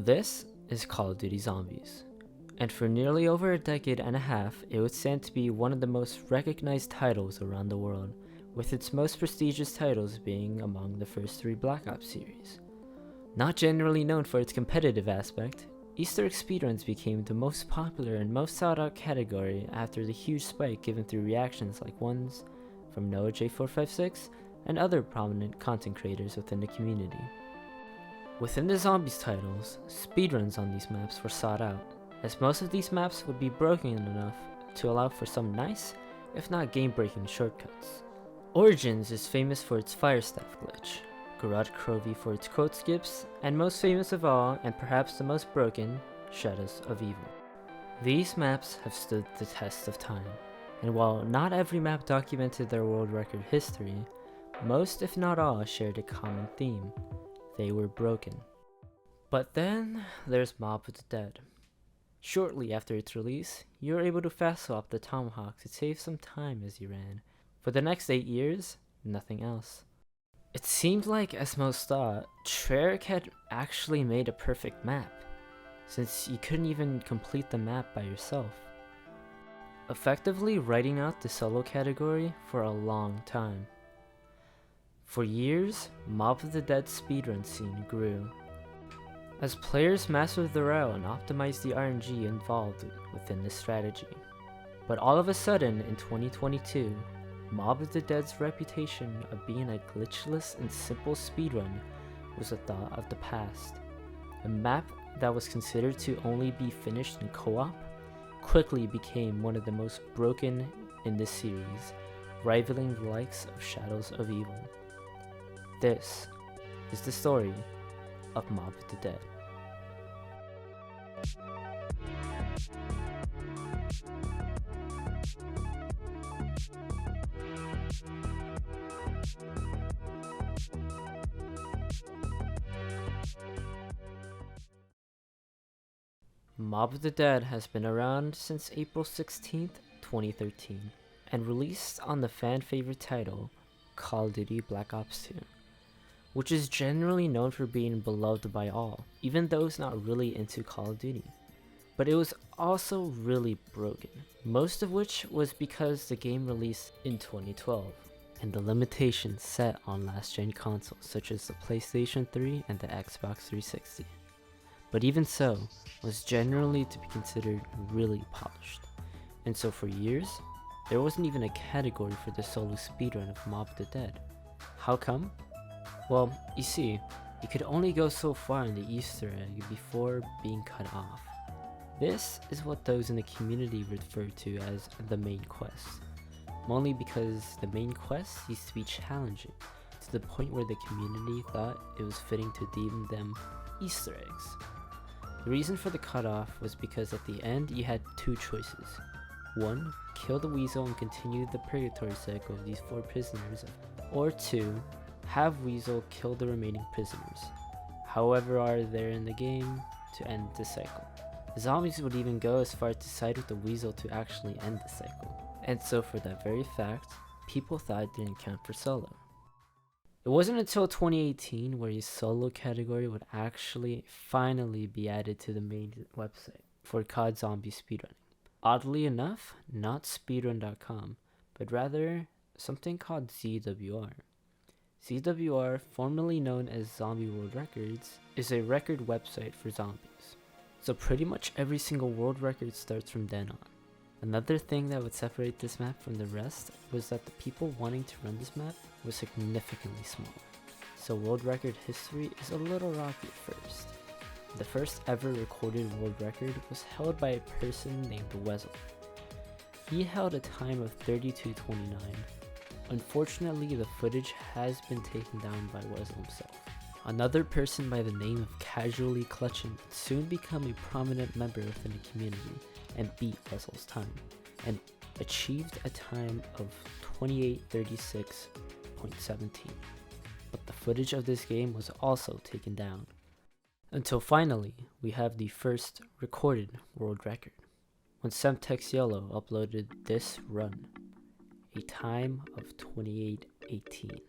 this is Call of Duty Zombies, and for nearly over a decade and a half, it would stand to be one of the most recognized titles around the world, with its most prestigious titles being among the first 3 Black Ops series. Not generally known for its competitive aspect, Easter egg speedruns became the most popular and most sought out category after the huge spike given through reactions like ones from Motd and other prominent content creators within the community. Within the Zombies titles, speedruns on these maps were sought out, as most of these maps would be broken enough to allow for some nice, if not game-breaking shortcuts. Origins is famous for its fire staff glitch, Garage Krovi for its quote skips, and most famous of all, and perhaps the most broken, Shadows of Evil. These maps have stood the test of time, and while not every map documented their world record history, most if not all shared a common theme: they were broken. But then there's Motd Dead. Shortly after its release, you were able to fast swap the Tomahawk to save some time as you ran. For the next 8 years, nothing else. It seemed like, as most thought, Treyarch had actually made a perfect map, since you couldn't even complete the map by yourself, effectively writing out the solo category for a long time. For years, Motd Dead's speedrun scene grew, as players mastered the route and optimized the RNG involved within this strategy. But all of a sudden, in 2022, Motd Dead's reputation of being a glitchless and simple speedrun was a thought of the past. A map that was considered to only be finished in co-op quickly became one of the most broken in this series, rivaling the likes of Shadows of Evil. This is the story of Motd Dead. Motd Dead has been around since April 16th, 2013, and released on the fan-favorite title Call of Duty Black Ops 2, which is generally known for being beloved by all, even those not really into Call of Duty. But it was also really broken, most of which was because the game released in 2012, and the limitations set on last-gen consoles such as the PlayStation 3 and the Xbox 360. But even so, was generally to be considered really polished, and so for years, there wasn't even a category for the solo speedrun of Motd Dead. How come? Well, you see, you could only go so far in the Easter egg before being cut off. This is what those in the community refer to as the main quest, only because the main quest used to be challenging, to the point where the community thought it was fitting to deem them Easter eggs. The reason for the cutoff was because at the end you had 2 choices. 1. Kill the Weasel and continue the purgatory cycle of these 4 prisoners, or 2. Have Weasel kill the remaining prisoners, however are there in the game, to end the cycle. The zombies would even go as far to side with the Weasel to actually end the cycle, and so for that very fact, people thought it didn't count for solo. It wasn't until 2018 where a solo category would actually finally be added to the main website for COD Zombie speedrunning. Oddly enough, not speedrun.com, but rather something called ZWR. ZWR, formerly known as Zombie World Records, is a record website for zombies. So pretty much every single world record starts from then on. Another thing that would separate this map from the rest was that the people wanting to run this map was significantly smaller. So world record history is a little rocky at first. The first ever recorded world record was held by a person named Weasel. He held a time of 32:29. Unfortunately, the footage has been taken down by Weasel himself. Another person by the name of Casually Clutching would soon become a prominent member within the community and beat Weasel's time, and achieved a time of 28:36.17. But the footage of this game was also taken down. Until finally, we have the first recorded world record, when Semtex Yellow uploaded this run, a time of 28:18.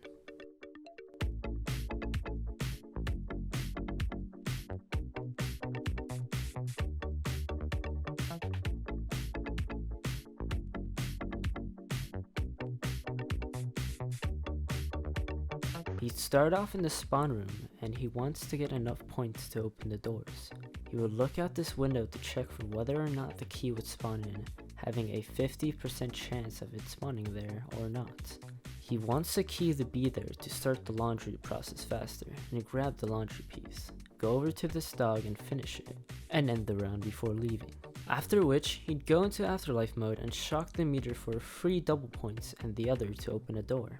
He'd start off in the spawn room, and he wants to get enough points to open the doors. He would look out this window to check for whether or not the key would spawn in, having a 50% chance of it spawning there or not. He wants the key to be there to start the laundry process faster, and grab the laundry piece, go over to this dog and finish it, and end the round before leaving. After which, he'd go into afterlife mode and shock the meter for free double points and the other to open a door.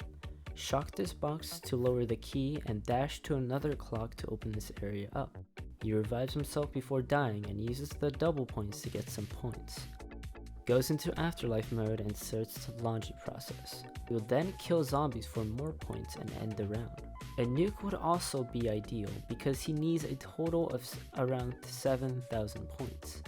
Shock this box to lower the key and dash to another clock to open this area up. He revives himself before dying and uses the double points to get some points. Goes into afterlife mode and starts the laundry process. He will then kill zombies for more points and end the round. A nuke would also be ideal because he needs a total of around 7,000 points.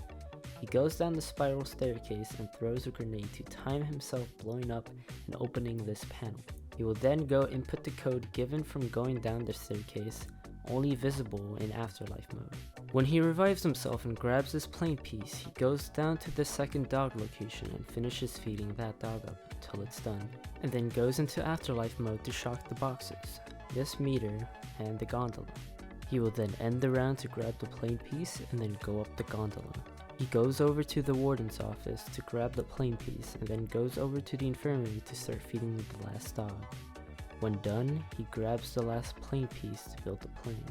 He goes down the spiral staircase and throws a grenade to time himself blowing up and opening this panel. He will then go input the code given from going down the staircase, only visible in afterlife mode. When he revives himself and grabs this plain piece, he goes down to the second dog location and finishes feeding that dog up until it's done, and then goes into afterlife mode to shock the boxes, this meter, and the gondola. He will then end the round to grab the plain piece and then go up the gondola. He goes over to the warden's office to grab the plain piece and then goes over to the infirmary to start feeding the last dog. When done, he grabs the last plain piece to build the plane.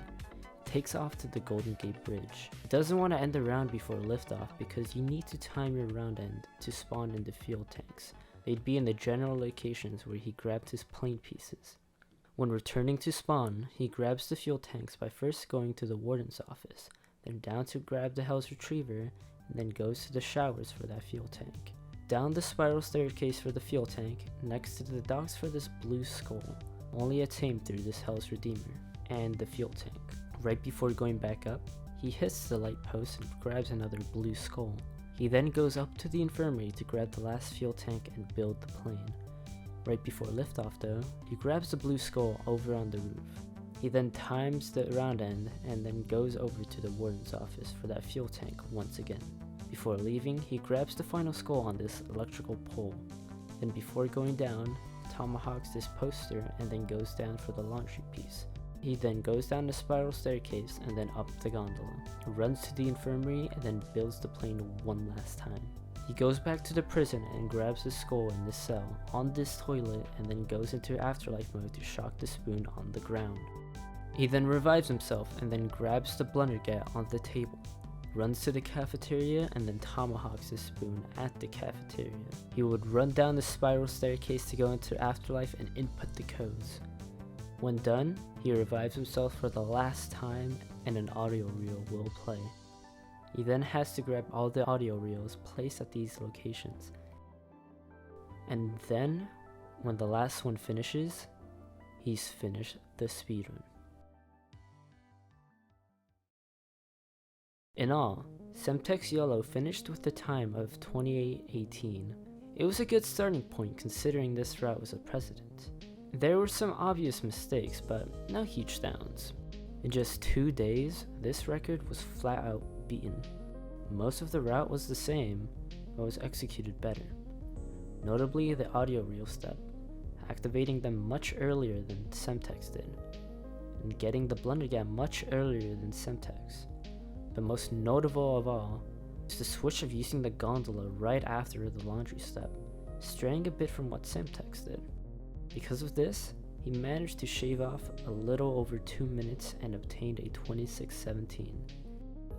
Takes off to the Golden Gate Bridge. He doesn't want to end the round before liftoff because you need to time your round end to spawn in the fuel tanks. They'd be in the general locations where he grabbed his plain pieces. When returning to spawn, he grabs the fuel tanks by first going to the warden's office, then down to grab the Hell's Retriever, and then goes to the showers for that fuel tank. Down the spiral staircase for the fuel tank, next to the docks for this blue skull, only attained through this Hell's Redeemer, and the fuel tank. Right before going back up, he hits the light post and grabs another blue skull. He then goes up to the infirmary to grab the last fuel tank and build the plane. Right before liftoff though, he grabs the blue skull over on the roof. He then times the round end and then goes over to the warden's office for that fuel tank once again. Before leaving, he grabs the final skull on this electrical pole. Then before going down, tomahawks this poster and then goes down for the laundry piece. He then goes down the spiral staircase and then up the gondola, runs to the infirmary and then builds the plane one last time. He goes back to the prison and grabs the skull in this cell on this toilet and then goes into afterlife mode to shock the spoon on the ground. He then revives himself and then grabs the blundergat on the table, runs to the cafeteria and then tomahawks the spoon at the cafeteria. He would run down the spiral staircase to go into afterlife and input the codes. When done, he revives himself for the last time and an audio reel will play. He then has to grab all the audio reels placed at these locations. And then, when the last one finishes, he's finished the speedrun. In all, Semtex Yellow finished with a time of 28:18. It was a good starting point considering this route was a precedent. There were some obvious mistakes, but no huge downs. In just 2 days, this record was flat out beaten. Most of the route was the same, but was executed better. Notably the audio reel step, activating them much earlier than Semtex did, and getting the blundergat much earlier than Semtex. But most notable of all is the switch of using the gondola right after the laundry step, straying a bit from what Semtex did. Because of this, he managed to shave off a little over 2 minutes and obtained a 26:17.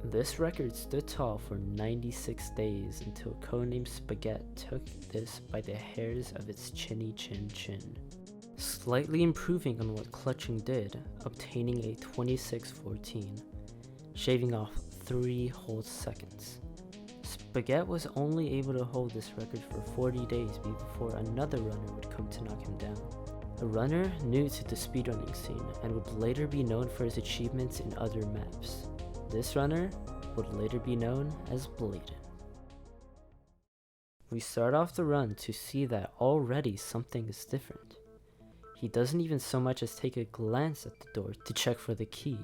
This record stood tall for 96 days until codenamed Spaghetti took this by the hairs of its chinny chin, slightly improving on what Clutching did, obtaining a 26:14, shaving off 3 whole seconds. Spaghetti was only able to hold this record for 40 days before another runner would come to knock him down. A runner new to the speedrunning scene and would later be known for his achievements in other maps. This runner would later be known as Bladen. We start off the run to see that already something is different. He doesn't even so much as take a glance at the door to check for the key.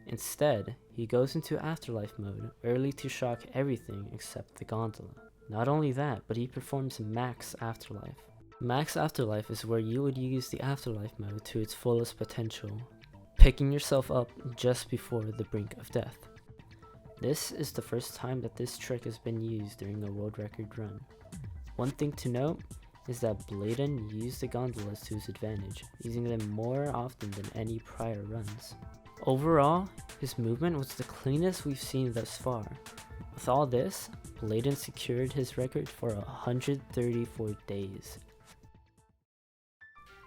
Instead, he goes into afterlife mode early to shock everything except the gondola. Not only that, but he performs max afterlife. Max Afterlife is where you would use the Afterlife mode to its fullest potential, picking yourself up just before the brink of death. This is the first time that this trick has been used during a world record run. One thing to note is that Bladen used the gondolas to his advantage, using them more often than any prior runs. Overall, his movement was the cleanest we've seen thus far. With all this, Bladen secured his record for 134 days.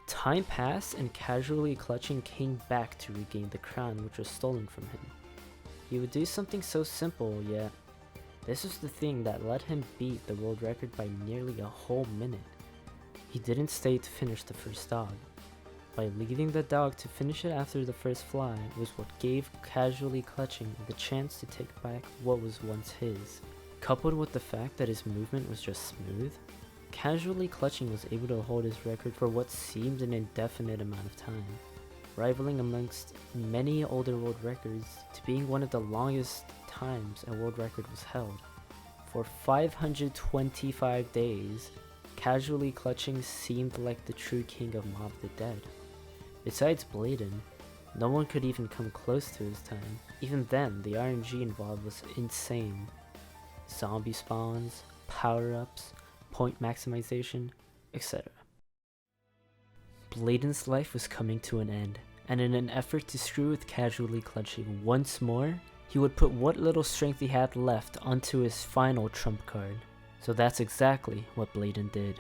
Time passed and casually clutching came back to regain the crown which was stolen from him. He would do something so simple, yet this was the thing that let him beat the world record by nearly a whole minute. He didn't stay to finish the first dog. By leaving the dog to finish it after the first fly was what gave casually clutching the chance to take back what was once his. Coupled with the fact that his movement was just smooth, casually clutching was able to hold his record for what seemed an indefinite amount of time, rivaling amongst many older world records to being one of the longest times a world record was held. For 525 days, casually clutching seemed like the true king of Motd Dead. Besides Bladen, no one could even come close to his time. Even then, the RNG involved was insane. Zombie spawns, power-ups, point maximization, etc. Bladen's life was coming to an end, and in an effort to screw with casually clutching once more, he would put what little strength he had left onto his final trump card. So that's exactly what Bladen did.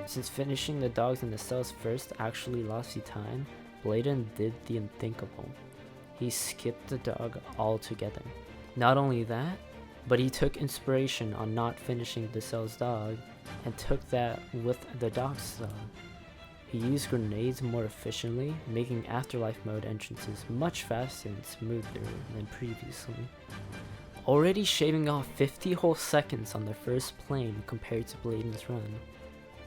Since finishing the dogs in the cells first actually lost you time, Bladen did the unthinkable. He skipped the dog altogether. Not only that, but he took inspiration on not finishing the cell's dog and took that with the dog's dog. He used grenades more efficiently, making Afterlife mode entrances much faster and smoother than previously, already shaving off 50 whole seconds on the first plane compared to Bladen's run.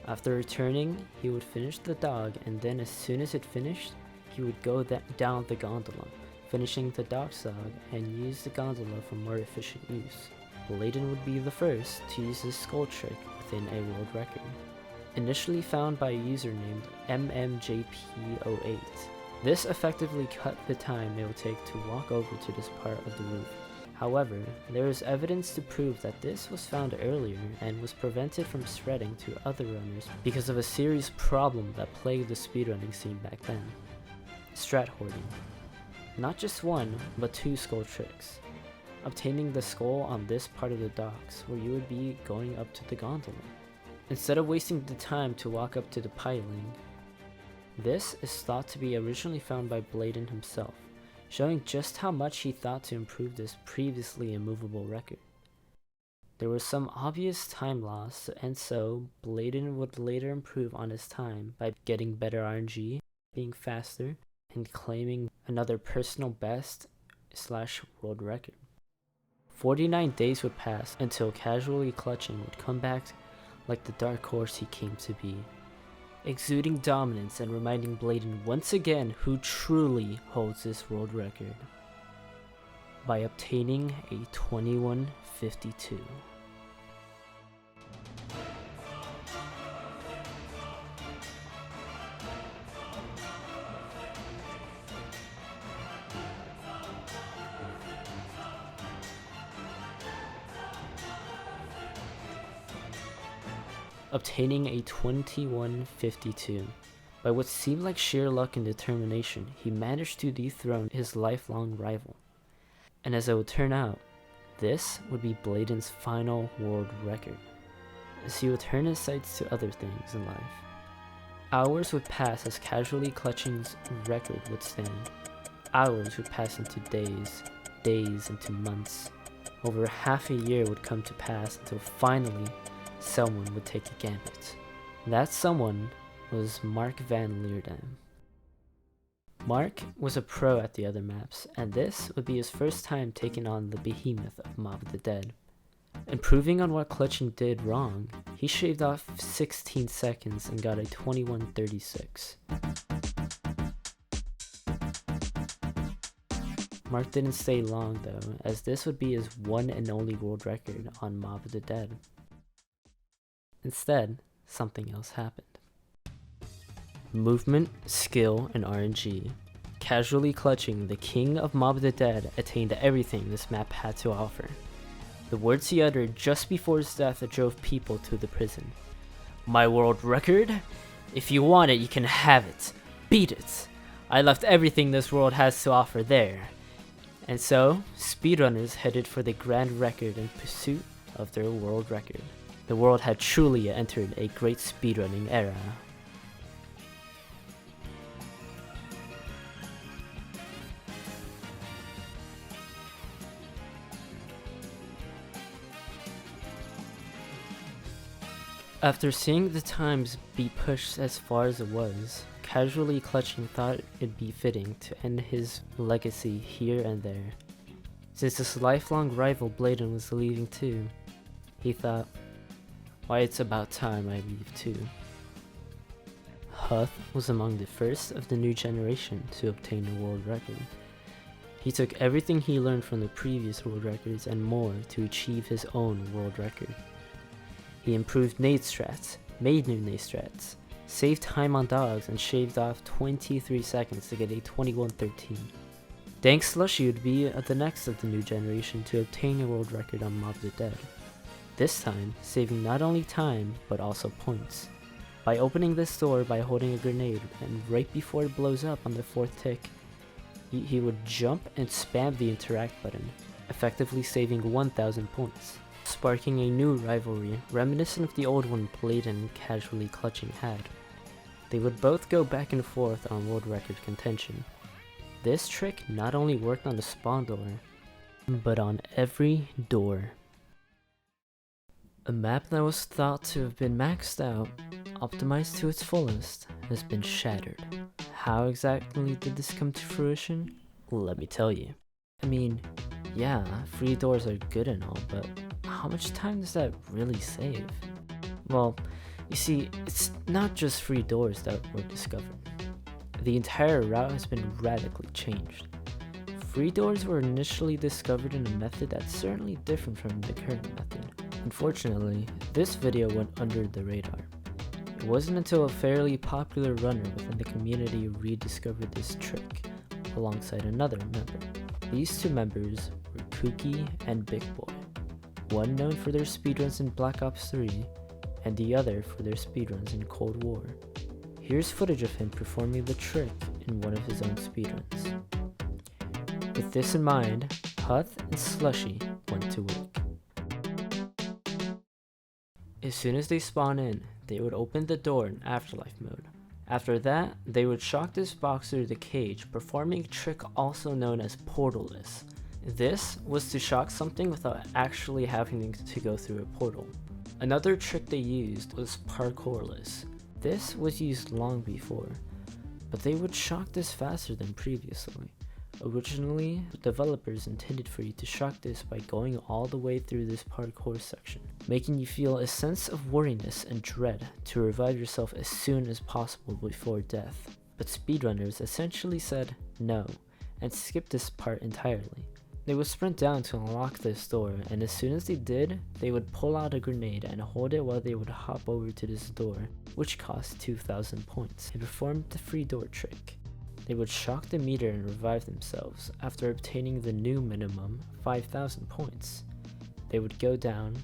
After returning, he would finish the dog, and then as soon as it finished, he would go down the gondola, finishing the dog's dog and use the gondola for more efficient use. Bladen would be the first to use this skull trick within a world record. Initially found by a user named MMJP08, this effectively cut the time it would take to walk over to this part of the roof. However, there is evidence to prove that this was found earlier and was prevented from spreading to other runners because of a serious problem that plagued the speedrunning scene back then. Strat hoarding. Not just one, but two skull tricks. Obtaining the skull on this part of the docks where you would be going up to the gondola, instead of wasting the time to walk up to the piling. This is thought to be originally found by Bladen himself, showing just how much he thought to improve this previously immovable record. There was some obvious time loss, and so Bladen would later improve on his time by getting better RNG, being faster, and claiming another personal best / world record. 49 days would pass until casually clutching would come back like the dark horse he came to be, exuding dominance and reminding Bladen once again who truly holds this world record, by obtaining a 21:52. Obtaining a 21:52. By what seemed like sheer luck and determination, he managed to dethrone his lifelong rival. And as it would turn out, this would be Bladen's final world record, as he would turn his sights to other things in life. Hours would pass as casually clutching's record would stand. Hours would pass into days, days into months. Over half a year would come to pass until finally someone would take a gambit. That someone was Mark Van Leerdam. Mark was a pro at the other maps, and this would be his first time taking on the behemoth of Motd Dead. Improving on what clutching did wrong, he shaved off 16 seconds and got a 21:36. Mark didn't stay long though, as this would be his one and only world record on Motd Dead. Instead, something else happened. Movement, skill, and RNG. Casually clutching, the king of Motd Dead attained everything this map had to offer. The words he uttered just before his death drove people to the prison. "My world record? If you want it, you can have it. Beat it. I left everything this world has to offer there." And so, speedrunners headed for the grand record in pursuit of their world record. The world had truly entered a great speedrunning era. After seeing the times be pushed as far as it was, casually clutching thought it'd be fitting to end his legacy here and there. Since his lifelong rival Bladen was leaving too, he thought, why, it's about time I leave too. Huth was among the first of the new generation to obtain a world record. He took everything he learned from the previous world records and more to achieve his own world record. He improved nade strats, made new nade strats, saved time on dogs, and shaved off 23 seconds to get a 21:13. Dank Slushy would be the next of the new generation to obtain a world record on Motd Dead. This time, saving not only time, but also points. By opening this door by holding a grenade, and right before it blows up on the 4th tick, he would jump and spam the interact button, effectively saving 1,000 points. Sparking a new rivalry, reminiscent of the old one Bladen and casually clutching had. They would both go back and forth on world record contention. This trick not only worked on the spawn door, but on every door. A map that was thought to have been maxed out, optimized to its fullest, has been shattered. How exactly did this come to fruition? Let me tell you. I mean, yeah, free doors are good and all, but how much time does that really save? Well, you see, it's not just free doors that were discovered. The entire route has been radically changed. Free doors were initially discovered in a method that's certainly different from the current method. Unfortunately, this video went under the radar. It wasn't until a fairly popular runner within the community rediscovered this trick, alongside another member. These two members were Kooky and Big Boy, one known for their speedruns in Black Ops 3, and the other for their speedruns in Cold War. Here's footage of him performing the trick in one of his own speedruns. With this in mind, Huth and Slushy went to work. As soon as they spawn in, they would open the door in Afterlife mode. After that, they would shock this box through the cage, performing a trick also known as portalless. This was to shock something without actually having to go through a portal. Another trick they used was parkourless. This was used long before, but they would shock this faster than previously. Originally, developers intended for you to shock this by going all the way through this parkour section, making you feel a sense of worriness and dread to revive yourself as soon as possible before death. But speedrunners essentially said no, and skipped this part entirely. They would sprint down to unlock this door, and as soon as they did, they would pull out a grenade and hold it while they would hop over to this door, which cost 2,000 points, and performed the free door trick. They would shock the meter and revive themselves after obtaining the new minimum, 5,000 points. They would go down,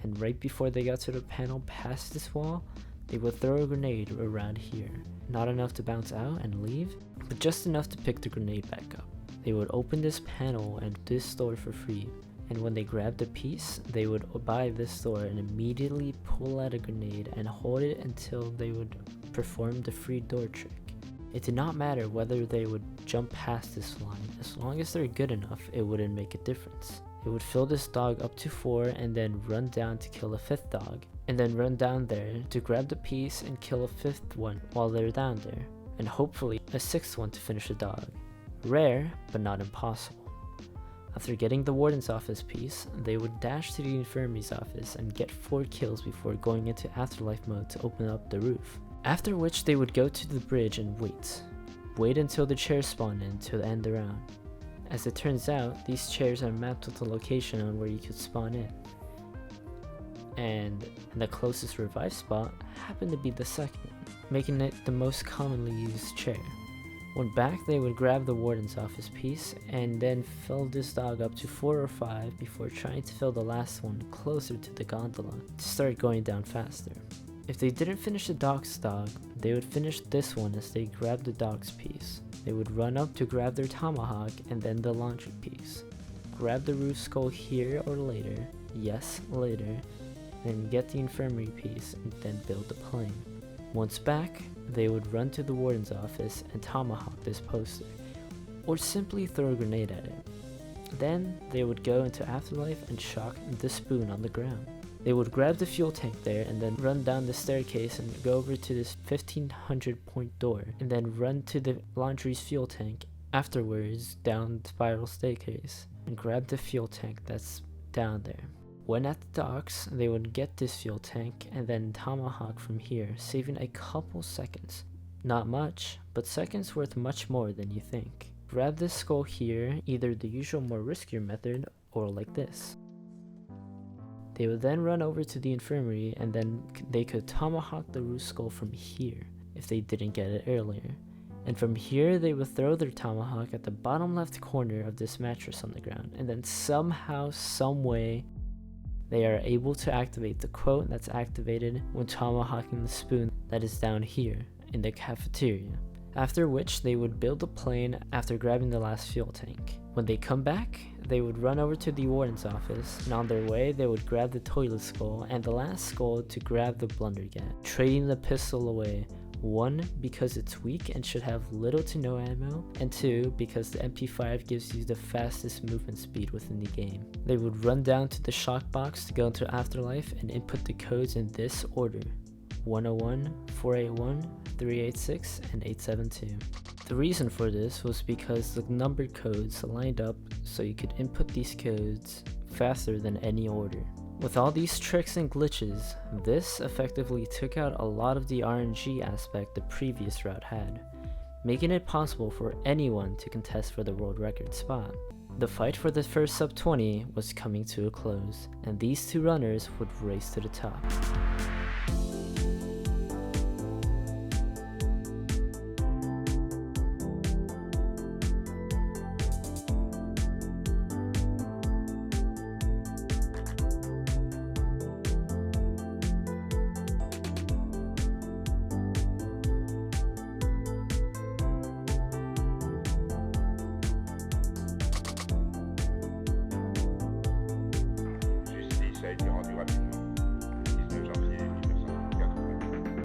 and right before they got to the panel past this wall, they would throw a grenade around here. Not enough to bounce out and leave, but just enough to pick the grenade back up. They would open this panel and this door for free, and when they grabbed a piece, they would buy this door and immediately pull out a grenade and hold it until they would perform the free door trick. It did not matter whether they would jump past this line, as long as they're good enough, it wouldn't make a difference. They would fill this dog up to 4 and then run down to kill a 5th dog, and then run down there to grab the piece and kill a 5th one while they're down there, and hopefully a 6th one to finish the dog. Rare, but not impossible. After getting the warden's office piece, they would dash to the infirmary's office and get 4 kills before going into afterlife mode to open up the roof. After which they would go to the bridge and wait. Wait until the chairs spawn in to end the round. As it turns out, these chairs are mapped with the location on where you could spawn in. And the closest revive spot happened to be the second one, making it the most commonly used chair. When back, they would grab the warden's office piece and then fill this dog up to 4 or 5 before trying to fill the last one closer to the gondola to start going down faster. If they didn't finish the dog's dog, they would finish this one as they grabbed the dog's piece. They would run up to grab their tomahawk and then the laundry piece. Grab the roof skull here or later, yes, later, then get the infirmary piece and then build the plane. Once back, they would run to the warden's office and tomahawk this poster, or simply throw a grenade at it. Then they would go into afterlife and shock the spoon on the ground. They would grab the fuel tank there and then run down the staircase and go over to this 1500 point door and then run to the laundry's fuel tank, afterwards down the spiral staircase and grab the fuel tank that's down there. When at the docks, they would get this fuel tank and then tomahawk from here, saving a couple seconds. Not much, but seconds worth much more than you think. Grab this skull here, either the usual more riskier method or like this. They would then run over to the infirmary and then they could tomahawk the roof skull from here if they didn't get it earlier. And from here they would throw their tomahawk at the bottom left corner of this mattress on the ground, and then somehow, someway, they are able to activate the quote that's activated when tomahawking the spoon that is down here in the cafeteria. After which they would build a plane after grabbing the last fuel tank. When they come back, they would run over to the warden's office, and on their way they would grab the toilet skull and the last skull to grab the blundergat, trading the pistol away. 1, because it's weak and should have little to no ammo, and 2, because the MP5 gives you the fastest movement speed within the game. They would run down to the shock box to go into Afterlife and input the codes in this order: 101, 481, 386, and 872. The reason for this was because the numbered codes lined up so you could input these codes faster than any order. With all these tricks and glitches, this effectively took out a lot of the RNG aspect the previous route had, making it possible for anyone to contest for the world record spot. The fight for the first sub 20 was coming to a close, and these two runners would race to the top.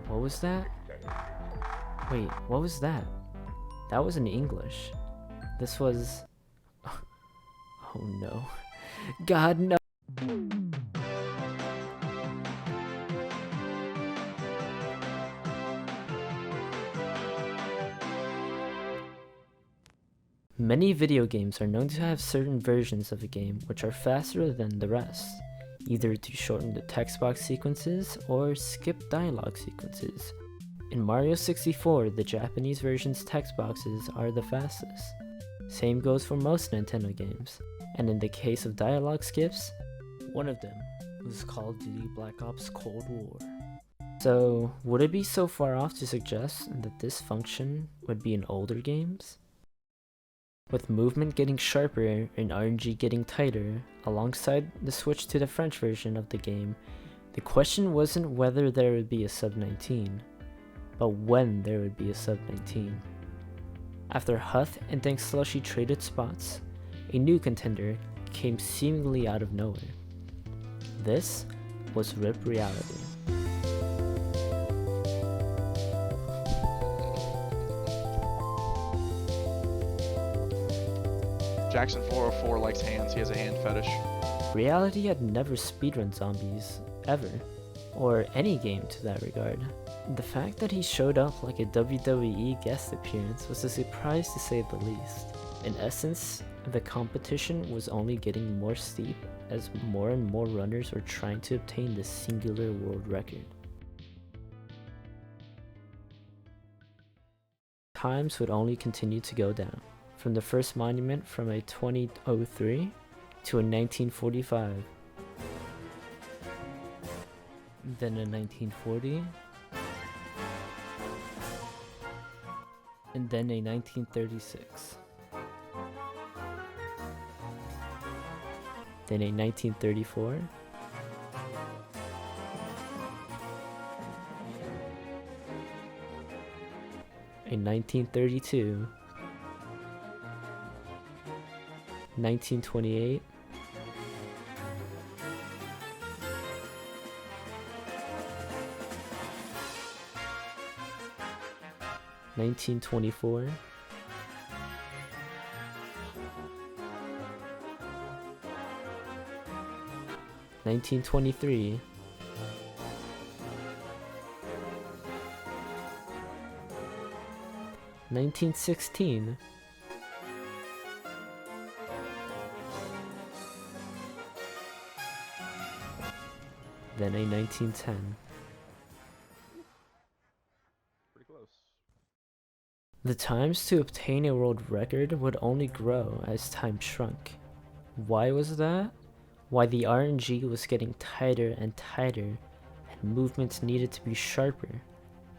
What was that? Wait, what was that? That was in English. This was... Oh no. God, no! Many video games are known to have certain versions of a game which are faster than the rest, either to shorten the text box sequences or skip dialogue sequences. In Mario 64, the Japanese version's text boxes are the fastest. Same goes for most Nintendo games, and in the case of dialogue skips, one of them was Call of Duty Black Ops Cold War. So, would it be so far off to suggest that this function would be in older games? With movement getting sharper and RNG getting tighter, alongside the switch to the French version of the game, the question wasn't whether there would be a sub 19, but when there would be a sub 19. After Huth and Dank Slushy traded spots, a new contender came seemingly out of nowhere. This was RIP Reality. Jackson 404 likes hands, he has a hand fetish. Reality had never speedrun zombies, ever, or any game to that regard. The fact that he showed up like a WWE guest appearance was a surprise to say the least. In essence, The competition was only getting more steep as more and more runners were trying to obtain this singular world record. Times would only continue to go down, from the first monument from a 2003 to a 1945, then a 1940, and then a 1936, then a 1934, a 1932, 1928, (1924), 1923, 1916, then a 1910. Pretty close. The times to obtain a world record would only grow as time shrunk. Why was that? Why the RNG was getting tighter and tighter, and movements needed to be sharper.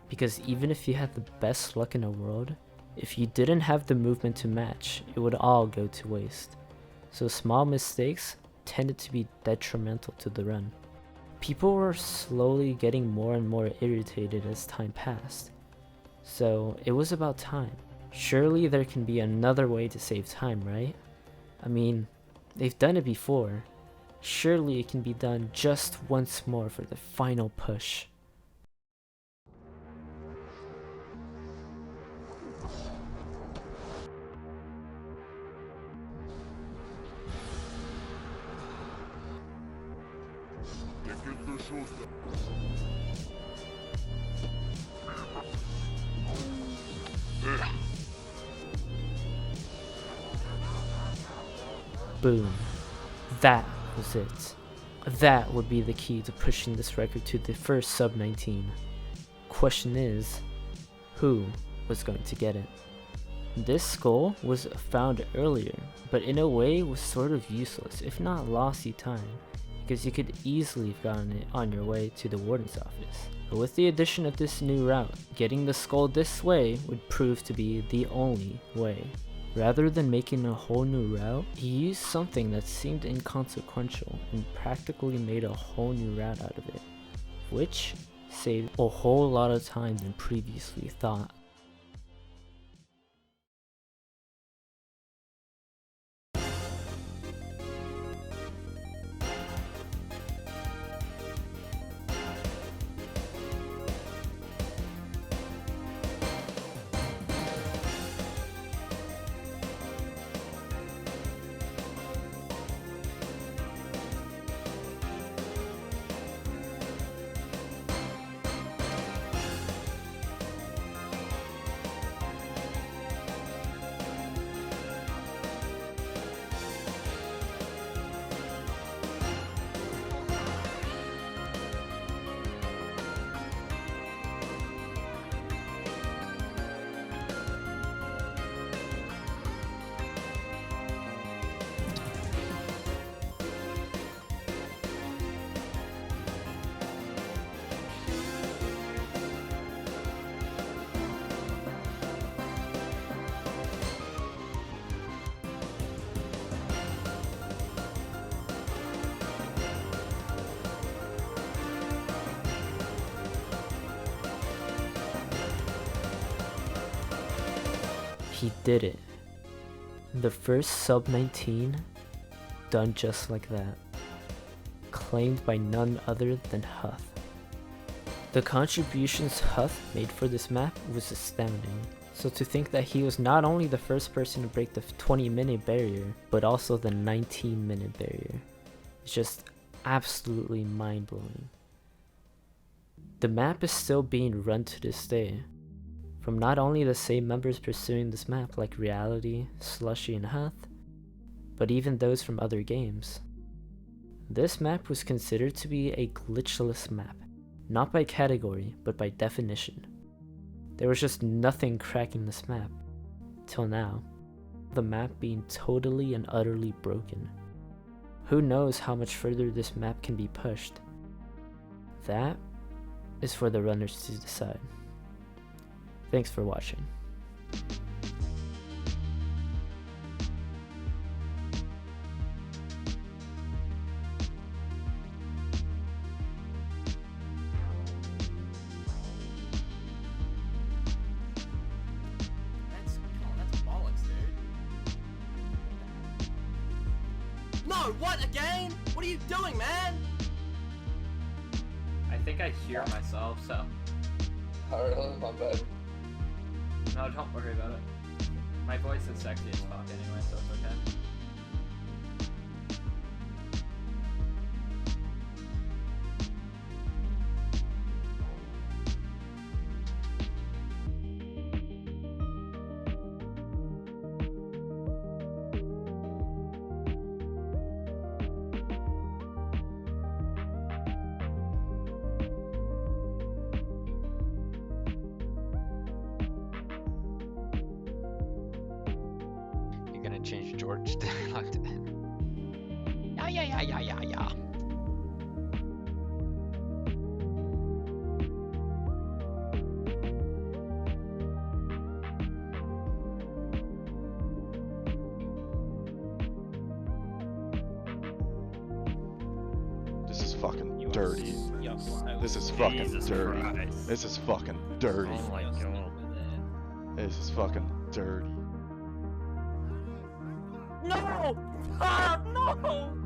Because even if you had the best luck in the world, if you didn't have the movement to match, it would all go to waste. So small mistakes tended to be detrimental to the run. People were slowly getting more and more irritated as time passed. So it was about time. Surely there can be another way to save time, right? I mean, they've done it before. Surely it can be done just once more for the final push. Boom. That was it. That would be the key to pushing this record to the first sub-19. Question is, who was going to get it? This skull was found earlier, but in a way was sort of useless, if not lossy time, because you could easily have gotten it on your way to the warden's office. But with the addition of this new route, getting the skull this way would prove to be the only way. Rather than making a whole new route, he used something that seemed inconsequential and practically made a whole new route out of it, which saved a whole lot of time than previously thought. He did it. The first sub-19 done just like that. Claimed by none other than Huth. The contributions Huth made for this map was astounding. So to think that he was not only the first person to break the 20-minute barrier, but also the 19-minute barrier, is just absolutely mind-blowing. The map is still being run to this day, from not only the same members pursuing this map like Reality, Slushy, and Huth, but even those from other games. This map was considered to be a glitchless map, not by category, but by definition. There was just nothing cracking this map, till now, the map being totally and utterly broken. Who knows how much further this map can be pushed? That is for the runners to decide. Thanks for watching. That's bollocks, dude. No, what again? What are you doing, man? I think I hear myself, so. Alright, my bad. No, don't worry about it. My voice is sexy as fuck anyway, so it's okay. You're gonna change George dialect. Yeah. This is fucking dirty. This is fucking dirty. This is fucking dirty. Oh my god. This is fucking dirty. No! Ah, no! Oh,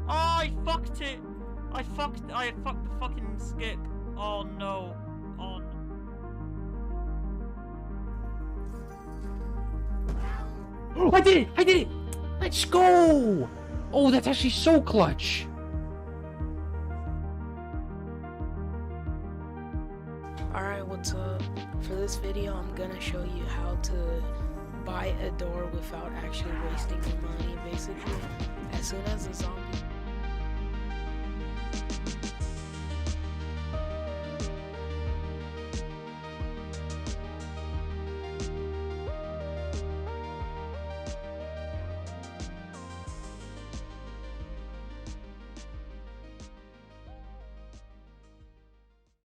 I fucked it! I fucked the fucking skip. Oh no. Oh no. I did it! Let's go! Oh, that's actually so clutch. Alright, what's up? For this video, I'm gonna show you how to buy a door without actually wasting your money, basically. As soon as the zombie